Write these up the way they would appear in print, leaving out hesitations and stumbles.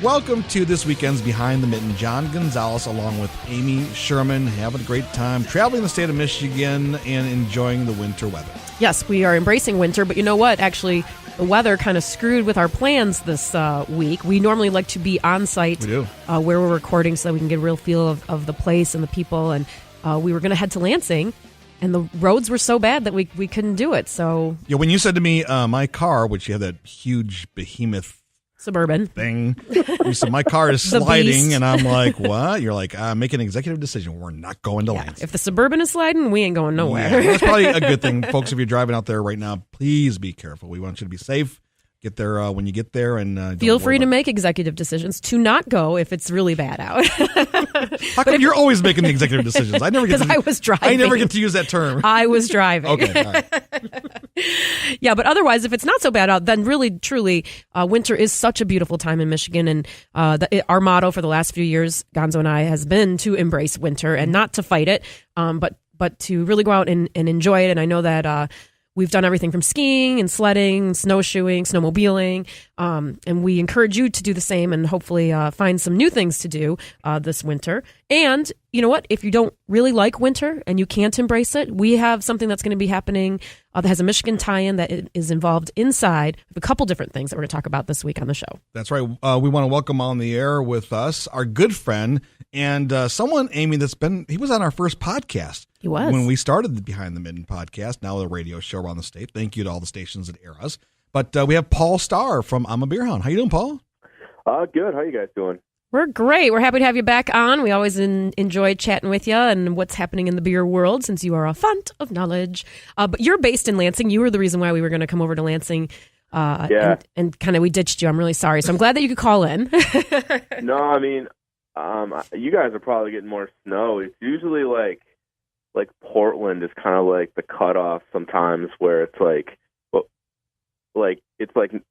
Welcome to this weekend's Behind the Mitten. John Gonzalez along with Amy Sherman having a great time traveling the state of Michigan and enjoying the winter weather. Yes, we are embracing winter, but you know what? Actually, the weather kind of screwed with our plans this week. We normally like to be on site where we're recording so that we can get a real feel of the place and the people. And we were going to head to Lansing, and the roads were so bad that we couldn't do it. So yeah, when you said to me, my car, which you have that huge behemoth Suburban thing, you said my car is sliding, and I'm like, what? You're like, make an executive decision. We're not going to Lansing. If the Suburban is sliding, we ain't going nowhere. Yeah, that's probably a good thing. Folks, if you're driving out there right now, please be careful. We want you to be safe. Get there when you get there, and feel free to make executive decisions to not go if it's really bad out. How come you're always making the executive decisions? I never get because I was driving. I never get to use that term. I was driving. Okay, all right. Yeah, but otherwise, if it's not so bad out, then really, truly, winter is such a beautiful time in Michigan, and our motto for the last few years, Gonzo and I, has been to embrace winter and not to fight it, but to really go out and enjoy it. And I know that. We've done everything from skiing and sledding, snowshoeing, snowmobiling, and we encourage you to do the same and hopefully find some new things to do this winter. And you know what? If you don't really like winter and you can't embrace it, we have something that's going to be happening that has a Michigan tie-in that is involved inside of a couple different things that we're going to talk about this week on the show. That's right. We want to welcome on the air with us our good friend and someone, Amy, he was on our first podcast. He was. When we started the Behind the Mitten podcast, now a radio show around the state. Thank you to all the stations that air us. But we have Paul Starr from I'm a Beer Hound. How you doing, Paul? Good. How you guys doing? We're great. We're happy to have you back on. We always enjoy chatting with you and what's happening in the beer world since you are a font of knowledge. But you're based in Lansing. You were the reason why we were going to come over to Lansing. And kind of we ditched you. I'm really sorry. So I'm glad that you could call in. No, I mean, you guys are probably getting more snow. It's usually like Portland is kind of like the cutoff sometimes where it's like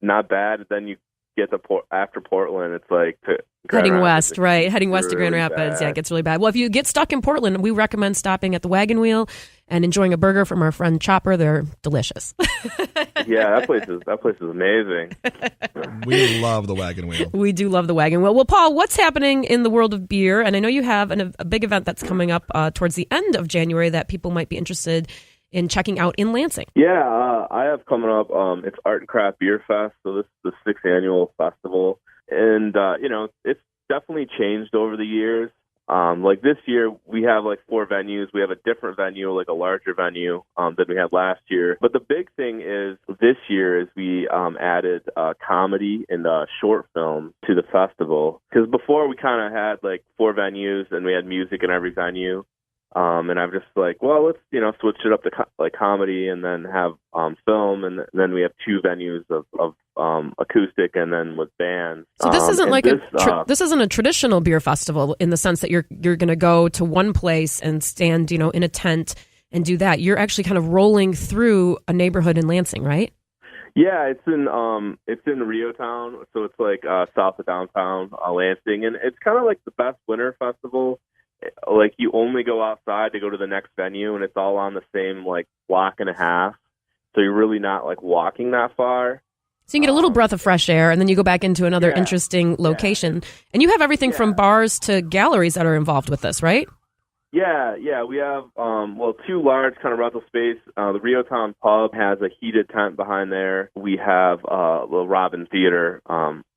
not bad. Then you get after Portland, it's like heading west, right? Heading west to Grand really Rapids. bad. Yeah, it gets really bad. Well, if you get stuck in Portland, we recommend stopping at the Wagon Wheel and enjoying a burger from our friend Chopper. They're delicious. Yeah, that place is amazing. We love the Wagon Wheel. We do love the Wagon Wheel. Well, Paul, what's happening in the world of beer? And I know you have a big event that's coming up towards the end of January that people might be interested in checking out in Lansing. Yeah, I have coming up. It's Art and Craft Beer Fest, so this is the 6th annual festival, and it's definitely changed over the years. Like this year, we have like 4 venues. We have a different venue, like a larger venue than we had last year. But the big thing is this year is we added comedy and short film to the festival, because before we kind of had like 4 venues and we had music in every venue. And I'm just like, well, let's, switch it up to like comedy and then have film. And then we have 2 venues of acoustic and then with bands. So this isn't like this isn't a traditional beer festival in the sense that you're going to go to one place and stand, in a tent and do that. You're actually kind of rolling through a neighborhood in Lansing, right? Yeah, it's in Rio Town. So it's like south of downtown Lansing. And it's kind of like the best winter festival. Like you only go outside to go to the next venue, and it's all on the same like block and a half. So you're really not like walking that far. So you get a little breath of fresh air, and then you go back into another interesting location. And you have everything from bars to galleries that are involved with this, right? Yeah. We have 2 large kind of rental space. The Rio Town Pub has a heated tent behind there. We have the Robin Theater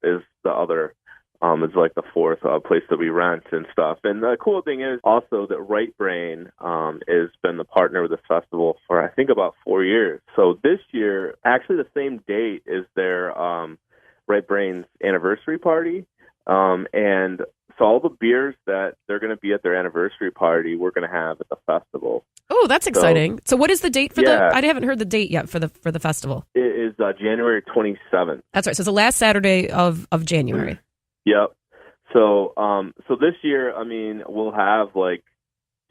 is the other. It's like the 4th place that we rent and stuff. And the cool thing is also that Right Brain has been the partner with this festival for, I think, about 4 years. So this year, actually the same date is their Right Brain's anniversary party. And so all the beers that they're going to be at their anniversary party, we're going to have at the festival. Oh, that's exciting. So what is the date for I haven't heard the date yet for the festival. It is January 27th. That's right. So it's the last Saturday of January. Mm-hmm. Yep. So this year, I mean, we'll have like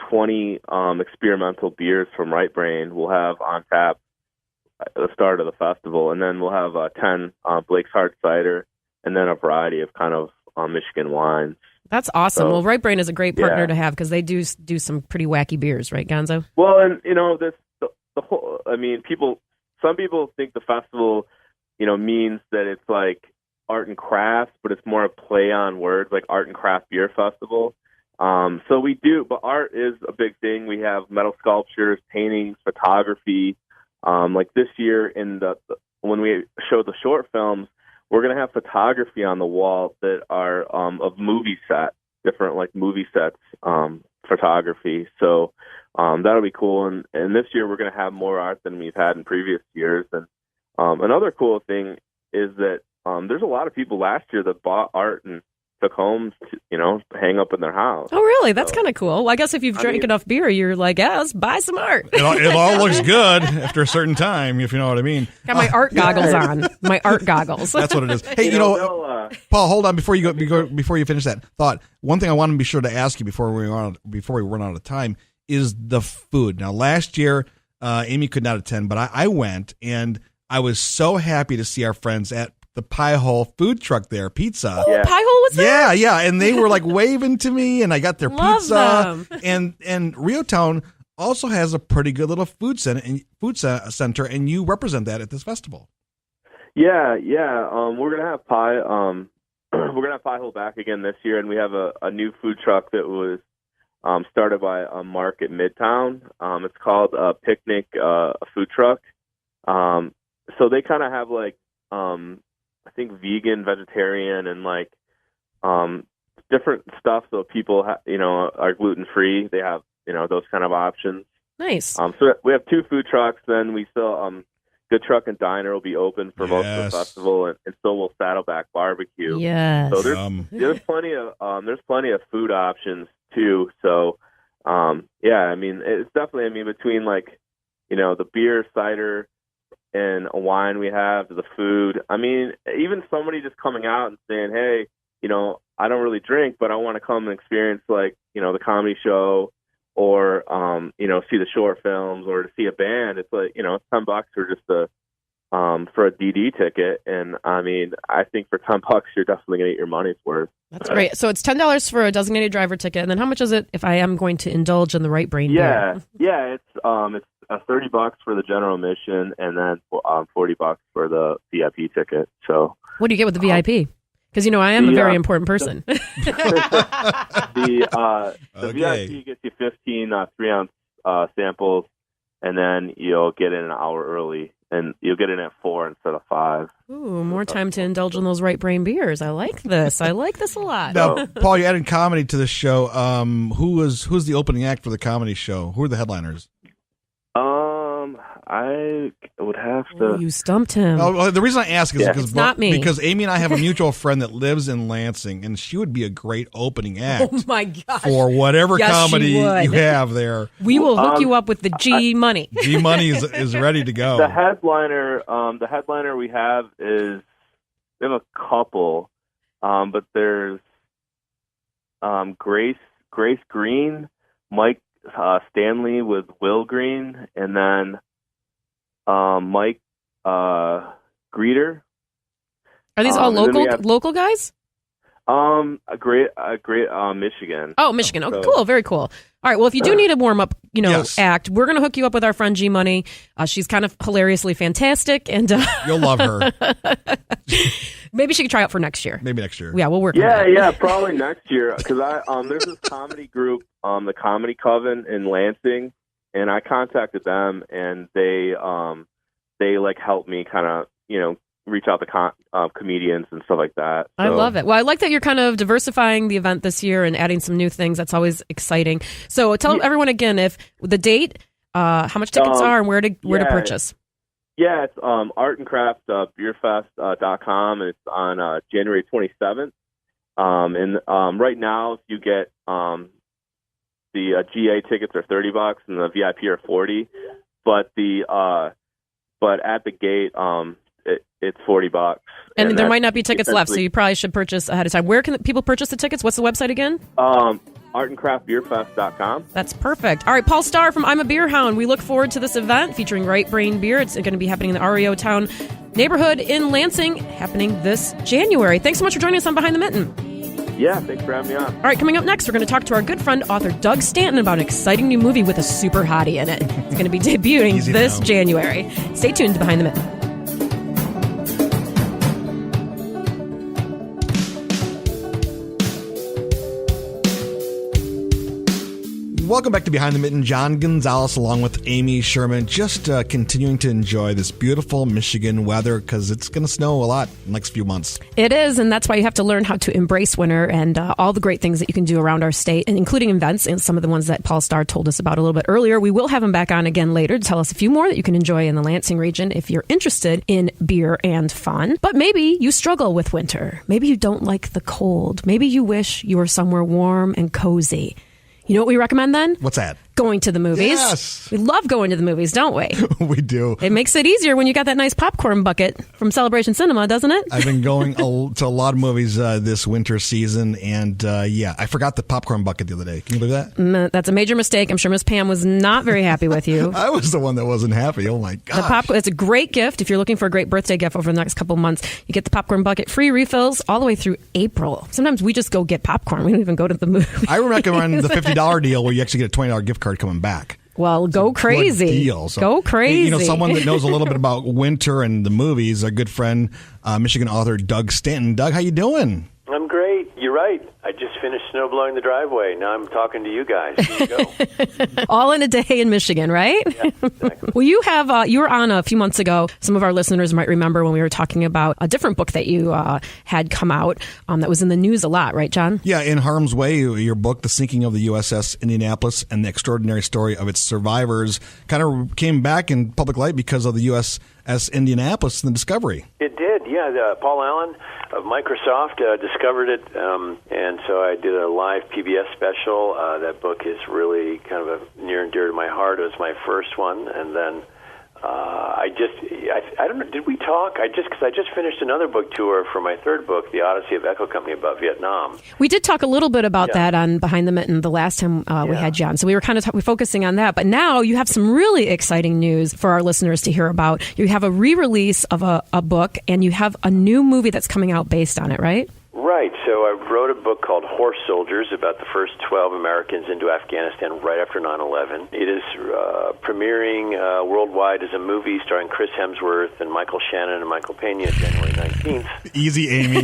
20 experimental beers from Right Brain. We'll have on tap at the start of the festival, and then we'll have 10 Blake's Hard Cider, and then a variety of kind of Michigan wines. That's awesome. Well, Right Brain is a great partner to have because they do some pretty wacky beers, right, Gonzo? Well, and the whole. I mean, some people think the festival, means that it's like art and crafts, but it's more a play on words, like Art and Craft Beer Festival. So we do, but art is a big thing. We have metal sculptures, paintings, photography. Like this year when we show the short films, we're going to have photography on the wall that are of movie sets, different like movie sets photography. So that'll be cool. And this year we're going to have more art than we've had in previous years. And another cool thing is that there's a lot of people last year that bought art and took home to, hang up in their house. Oh, really? That's kind of cool. Well, I guess if you've drank enough beer, you're like, yeah, let's buy some art. It all looks good after a certain time, if you know what I mean. Got my art goggles on. My art goggles. That's what it is. Hey, Paul, hold on before you finish that thought. One thing I want to be sure to ask you before we run out of time is the food. Now, last year, Amy could not attend, but I went, and I was so happy to see our friends at the Pie Hole food truck there, pizza. Oh, yeah. Pie Hole was there? Yeah, and they were like waving to me, and I got their Love pizza. them. And Reotown also has a pretty good little food center, and you represent that at this festival. Yeah. We're gonna have pie. We're gonna have Pie Hole back again this year, and we have a new food truck that was started by Mark at Midtown. It's called Picnic Food Truck. So they kind of have like I think vegan, vegetarian, and like different stuff. So people are gluten free. They have those kind of options. Nice. So we have 2 food trucks. Then we still Good Truck and Diner will be open for most of the festival, and so will Saddleback Barbecue. Yes. So there's plenty of food options too. So I mean, it's definitely between like the beer, cider, and a wine we have, the food. I mean, even somebody just coming out and saying, hey, I don't really drink, but I want to come and experience like, the comedy show or, see the short films or to see a band. It's like, it's $10 for just for a DD ticket. And I mean, I think for $10, you're definitely going to get your money's worth. That's great. So it's $10 for a designated driver ticket. And then how much is it if I am going to indulge in the right brain beer? Yeah. It's $30 for the general admission, and then $40 for the VIP ticket. So, what do you get with the VIP? Because I am a very important person. The VIP gets you 15 3-ounce samples, and then you'll get in an hour early, and you'll get in at 4 instead of 5. Ooh, more time to indulge in those right brain beers. I like this. I like this a lot. Now, Paul, you added comedy to the show. Who's the opening act for the comedy show? Who are the headliners? I would have to. Oh, you stumped him. Oh, the reason I ask is not me. Because Amy and I have a mutual friend that lives in Lansing, and she would be a great opening act. Oh my gosh! For whatever comedy you have there, we will hook you up with the G Money. G Money is ready to go. The headliner we have is we have a couple, but there's Grace Green, Mike Stanley with Will Green, and then Mike Greeter. Are these all local guys? A great Michigan. Oh, Michigan. Oh, cool. Very cool. All right. Well, if you do need a warm up, act, we're going to hook you up with our friend G Money. She's kind of hilariously fantastic, and you'll love her. Maybe she could try out for next year. Maybe next year. Yeah, we'll work on that. Yeah, probably next year. Because there's this comedy group, the Comedy Coven in Lansing, and I contacted them, and they like helped me kind of reach out to comedians and stuff like that. So. I love it. Well, I like that you're kind of diversifying the event this year and adding some new things. That's always exciting. So tell everyone again if the date, how much tickets are, and where to purchase. Yeah, it's artandcraftbeerfest.com, and it's on January 27th. And right now, if you get the GA tickets are $30 and the VIP are $40, but at the gate, it's $40. And there might not be tickets left, so you probably should purchase ahead of time. Where can people purchase the tickets? What's the website again? artandcraftbeerfest.com. That's perfect. All right, Paul Starr from I'm a Beer Hound. We look forward to this event featuring Right Brain Beer. It's going to be happening in the REO Town neighborhood in Lansing, happening this January. Thanks so much for joining us on Behind the Mitten. Yeah, thanks for having me on. All right, coming up next, we're going to talk to our good friend, author Doug Stanton, about an exciting new movie with a super hottie in it. It's going to be debuting this January. Stay tuned to Behind the Mitten. Welcome back to Behind the Mitten. John Gonzalez along with Amy Sherman, just continuing to enjoy this beautiful Michigan weather because it's going to snow a lot in the next few months. It is, and that's why you have to learn how to embrace winter and all the great things that you can do around our state, and including events and some of the ones that Paul Starr told us about a little bit earlier. We will have him back on again later to tell us a few more that you can enjoy in the Lansing region if you're interested in beer and fun. But maybe you struggle with winter. Maybe you don't like the cold. Maybe you wish you were somewhere warm and cozy. You know what we recommend then? What's that? Going to the movies. Yes. We love going to the movies, don't we? We do. It makes it easier when you got that nice popcorn bucket from Celebration Cinema, doesn't it? I've been going to a lot of movies this winter season, and I forgot the popcorn bucket the other day. Can you believe that? That's a major mistake. I'm sure Miss Pam was not very happy with you. I was the one that wasn't happy. Oh, my God. It's a great gift. If you're looking for a great birthday gift over the next couple of months, you get the popcorn bucket, free refills all the way through April. Sometimes we just go get popcorn. We don't even go to the movie. I recommend the $50 deal where you actually get a $20 gift card coming back. Well, go crazy. Deal. So, go crazy. You know, someone that knows a little bit about winter and the movies, a good friend, Michigan author Doug Stanton. Doug, how you doing? I'm great. You're right. I just finished snow blowing the driveway. Now I'm talking to you guys. Here you go. All in a day in Michigan, right? Yeah, exactly. Well, you were on a few months ago. Some of our listeners might remember when we were talking about a different book that you had come out that was in the news a lot, right, John? Yeah, In Harm's Way, your book, The Sinking of the USS Indianapolis and the Extraordinary Story of Its Survivors, kind of came back in public light because of the USS Indianapolis and the discovery. It did, yeah. Paul Allen of Microsoft discovered it, and so I did a live PBS special. That book is really kind of near and dear to my heart. It was my first one, and then I don't know, did we talk? Because I just finished another book tour for my third book, The Odyssey of Echo Company, about Vietnam. We did talk a little bit about that on Behind the Mitten the last time we had John. So we were kind of focusing on that. But now you have some really exciting news for our listeners to hear about. You have a re-release of a book, and you have a new movie that's coming out based on it, right? Right. So I wrote a book called Horse Soldiers about the first 12 Americans into Afghanistan right after 9/11. It is premiering worldwide as a movie starring Chris Hemsworth and Michael Shannon and Michael Pena January 19th. Easy, Amy.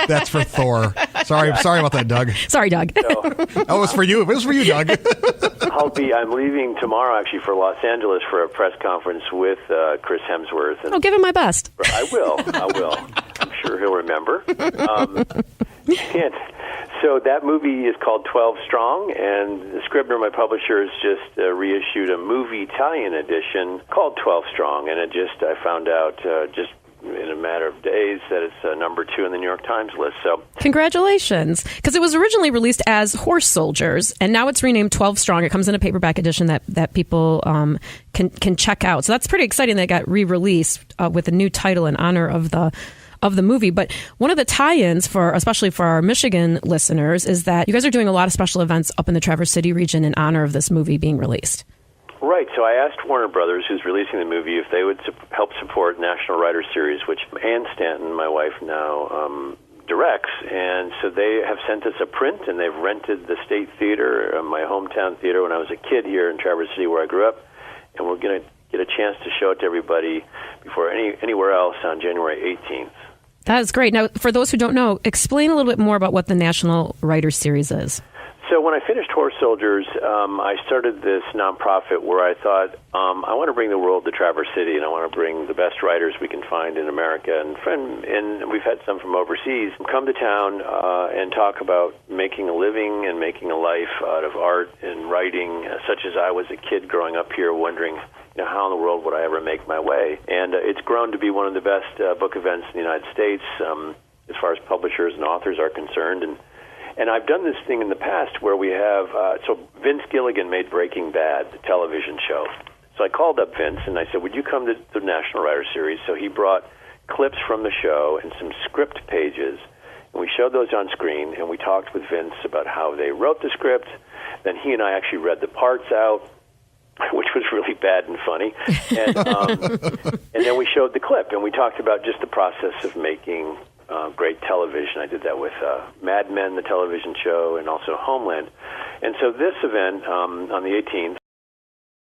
That's for Thor. Sorry about that, Doug. Sorry, Doug. That was for you. It was for you, Doug. I'm leaving tomorrow, actually, for Los Angeles for a press conference with Chris Hemsworth. I'll give him my best. I will. I'm sure he'll remember. And so that movie is called 12 Strong, and Scribner, my publisher, has just reissued a movie tie-in edition called 12 Strong, and I found out just in a matter of days that it's number 2 in the New York Times list. So congratulations, because it was originally released as Horse Soldiers, and now it's renamed 12 Strong. It comes in a paperback edition that people can check out. So that's pretty exciting that it got re-released with a new title in honor of the movie. But one of the tie-ins especially for our Michigan listeners, is that you guys are doing a lot of special events up in the Traverse City region in honor of this movie being released. Right. So I asked Warner Brothers, who's releasing the movie, if they would help support National Writers Series, which Ann Stanton, my wife, now directs. And so they have sent us a print, and they've rented the State Theater, my hometown theater, when I was a kid here in Traverse City, where I grew up. And we're going to get a chance to show it to everybody before anywhere else on January 18th. That is great. Now, for those who don't know, explain a little bit more about what the National Writers Series is. So when I finished Horse Soldiers, I started this nonprofit where I thought, I want to bring the world to Traverse City, and I want to bring the best writers we can find in America. And we've had some from overseas come to town and talk about making a living and making a life out of art and writing, such as I was a kid growing up here wondering, how in the world would I ever make my way? And it's grown to be one of the best book events in the United States as far as publishers and authors are concerned. And I've done this thing in the past where we have, so Vince Gilligan made Breaking Bad, the television show. So I called up Vince and I said, would you come to the National Writers Series? So he brought clips from the show and some script pages, and we showed those on screen, and we talked with Vince about how they wrote the script. Then he and I actually read the parts out, which was really bad and funny. And then we showed the clip, and we talked about just the process of making great television. I did that with Mad Men, the television show, and also Homeland. And so this event on the 18th